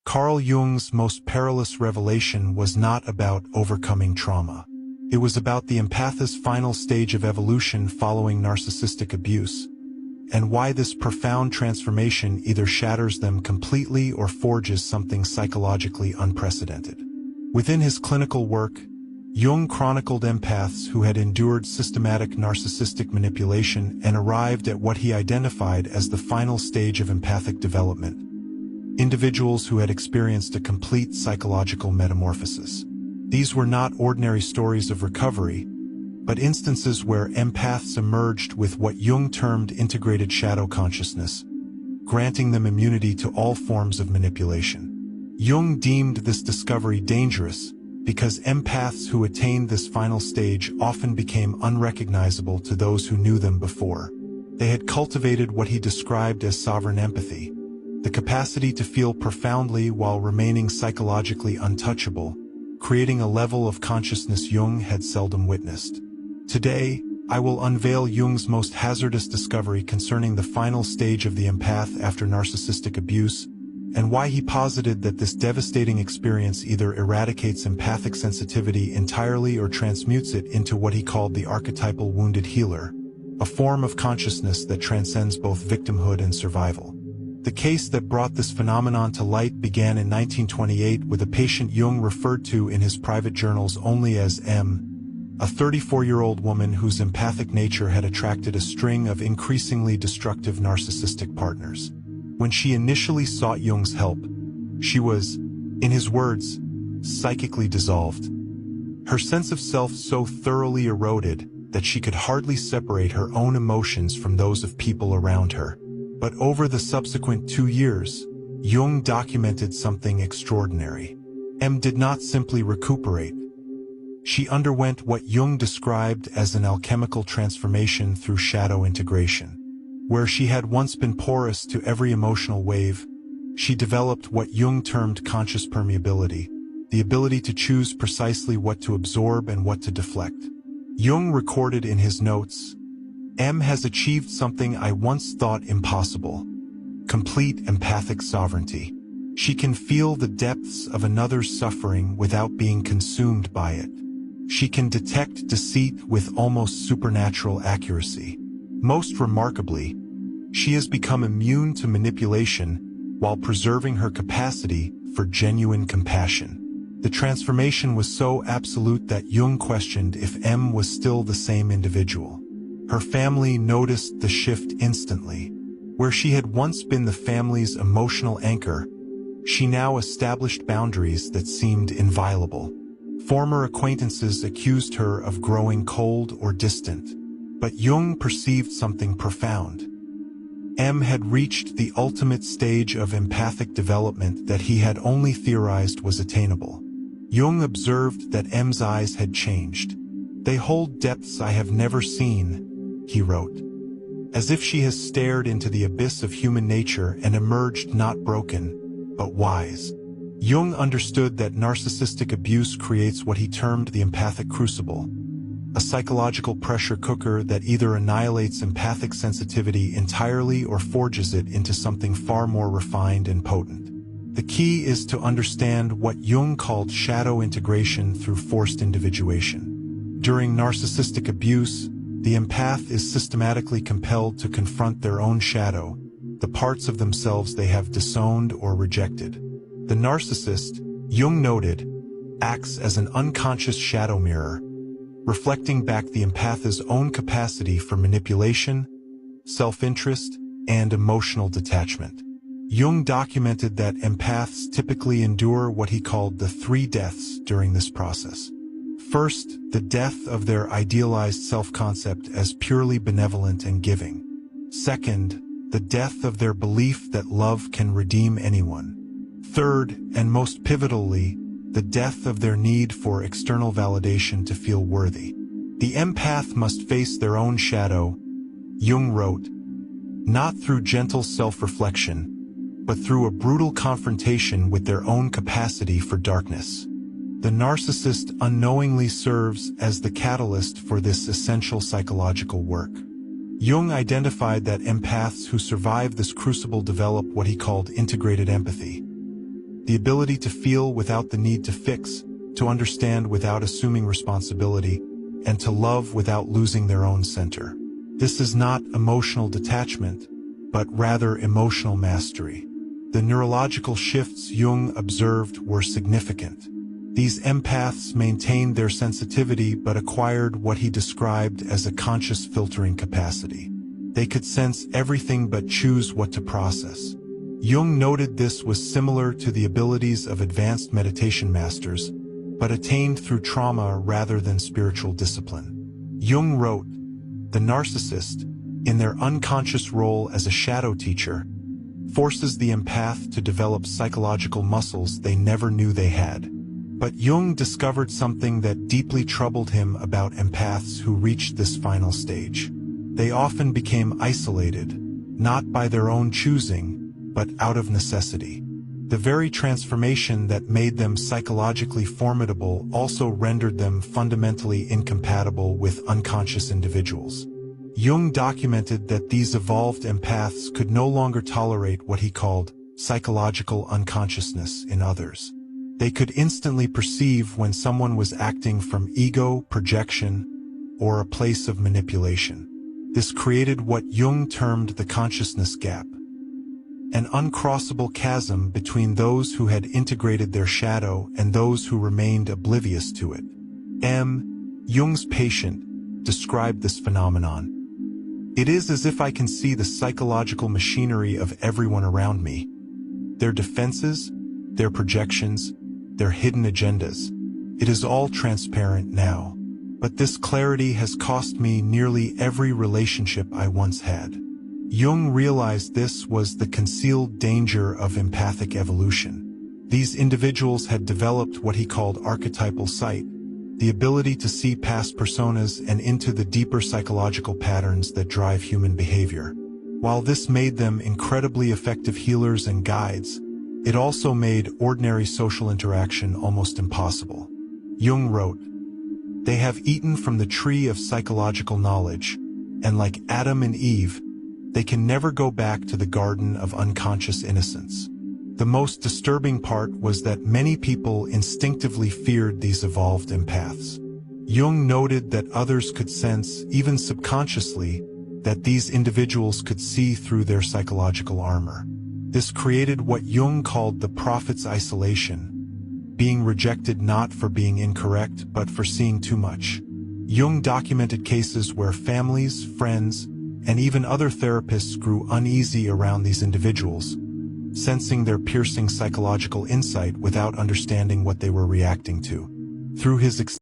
Carl Jung's most perilous revelation was not about overcoming trauma. It was about the empath's final stage of evolution following narcissistic abuse, and why this profound transformation either shatters them completely or forges something psychologically unprecedented. Within his clinical work, Jung chronicled empaths who had endured systematic narcissistic manipulation and arrived at what he identified as the final stage of empathic development. Individuals who had experienced a complete psychological metamorphosis. These were not ordinary stories of recovery, but instances where empaths emerged with what Jung termed integrated shadow consciousness, granting them immunity to all forms of manipulation. Jung deemed this discovery dangerous because empaths who attained this final stage often became unrecognizable to those who knew them before. They had cultivated what he described as sovereign empathy, the capacity to feel profoundly while remaining psychologically untouchable, creating a level of consciousness Jung had seldom witnessed. Today, I will unveil Jung's most hazardous discovery concerning the final stage of the empath after narcissistic abuse, and why he posited that this devastating experience either eradicates empathic sensitivity entirely or transmutes it into what he called the archetypal wounded healer, a form of consciousness that transcends both victimhood and survival. The case that brought this phenomenon to light began in 1928 with a patient Jung referred to in his private journals only as M, a 34-year-old woman whose empathic nature had attracted a string of increasingly destructive narcissistic partners. When she initially sought Jung's help, she was, in his words, psychically dissolved. Her sense of self so thoroughly eroded that she could hardly separate her own emotions from those of people around her. But over the subsequent 2 years, Jung documented something extraordinary. M did not simply recuperate. She underwent what Jung described as an alchemical transformation through shadow integration. Where she had once been porous to every emotional wave, she developed what Jung termed conscious permeability, the ability to choose precisely what to absorb and what to deflect. Jung recorded in his notes, "M has achieved something I once thought impossible: complete empathic sovereignty. She can feel the depths of another's suffering without being consumed by it. She can detect deceit with almost supernatural accuracy. Most remarkably, she has become immune to manipulation while preserving her capacity for genuine compassion." The transformation was so absolute that Jung questioned if M was still the same individual. Her family noticed the shift instantly. Where she had once been the family's emotional anchor, she now established boundaries that seemed inviolable. Former acquaintances accused her of growing cold or distant, but Jung perceived something profound. M had reached the ultimate stage of empathic development that he had only theorized was attainable. Jung observed that M's eyes had changed. "They hold depths I have never seen," he wrote, "as if she has stared into the abyss of human nature and emerged not broken, but wise." Jung understood that narcissistic abuse creates what he termed the empathic crucible, a psychological pressure cooker that either annihilates empathic sensitivity entirely or forges it into something far more refined and potent. The key is to understand what Jung called shadow integration through forced individuation. During narcissistic abuse, the empath is systematically compelled to confront their own shadow, the parts of themselves they have disowned or rejected. The narcissist, Jung noted, acts as an unconscious shadow mirror, reflecting back the empath's own capacity for manipulation, self-interest, and emotional detachment. Jung documented that empaths typically endure what he called the 3 deaths during this process. First, the death of their idealized self-concept as purely benevolent and giving. Second, the death of their belief that love can redeem anyone. Third, and most pivotally, the death of their need for external validation to feel worthy. The empath must face their own shadow, Jung wrote, not through gentle self-reflection, but through a brutal confrontation with their own capacity for darkness. The narcissist unknowingly serves as the catalyst for this essential psychological work. Jung identified that empaths who survive this crucible develop what he called integrated empathy. the ability to feel without the need to fix, to understand without assuming responsibility, and to love without losing their own center. This is not emotional detachment, but rather emotional mastery. The neurological shifts Jung observed were significant. These empaths maintained their sensitivity but acquired what he described as a conscious filtering capacity. They could sense everything but choose what to process. Jung noted this was similar to the abilities of advanced meditation masters, but attained through trauma rather than spiritual discipline. Jung wrote, "The narcissist, in their unconscious role as a shadow teacher, forces the empath to develop psychological muscles they never knew they had." But Jung discovered something that deeply troubled him about empaths who reached this final stage. They often became isolated, not by their own choosing, but out of necessity. The very transformation that made them psychologically formidable also rendered them fundamentally incompatible with unconscious individuals. Jung documented that these evolved empaths could no longer tolerate what he called psychological unconsciousness in others. They could instantly perceive when someone was acting from ego, projection, or a place of manipulation. This created what Jung termed the consciousness gap, an uncrossable chasm between those who had integrated their shadow and those who remained oblivious to it. Jung's patient described this phenomenon. "It is as if I can see the psychological machinery of everyone around me. Their defenses, their projections, their hidden agendas. It is all transparent now. But this clarity has cost me nearly every relationship I once had." Jung realized this was the concealed danger of empathic evolution. These individuals had developed what he called archetypal sight, the ability to see past personas and into the deeper psychological patterns that drive human behavior. While this made them incredibly effective healers and guides, it also made ordinary social interaction almost impossible. Jung wrote, "They have eaten from the tree of psychological knowledge, and like Adam and Eve, they can never go back to the garden of unconscious innocence." The most disturbing part was that many people instinctively feared these evolved empaths. Jung noted that others could sense, even subconsciously, that these individuals could see through their psychological armor. This created what Jung called the prophet's isolation, being rejected not for being incorrect but for seeing too much. Jung documented cases where families, friends, and even other therapists grew uneasy around these individuals, sensing their piercing psychological insight without understanding what they were reacting to. Through his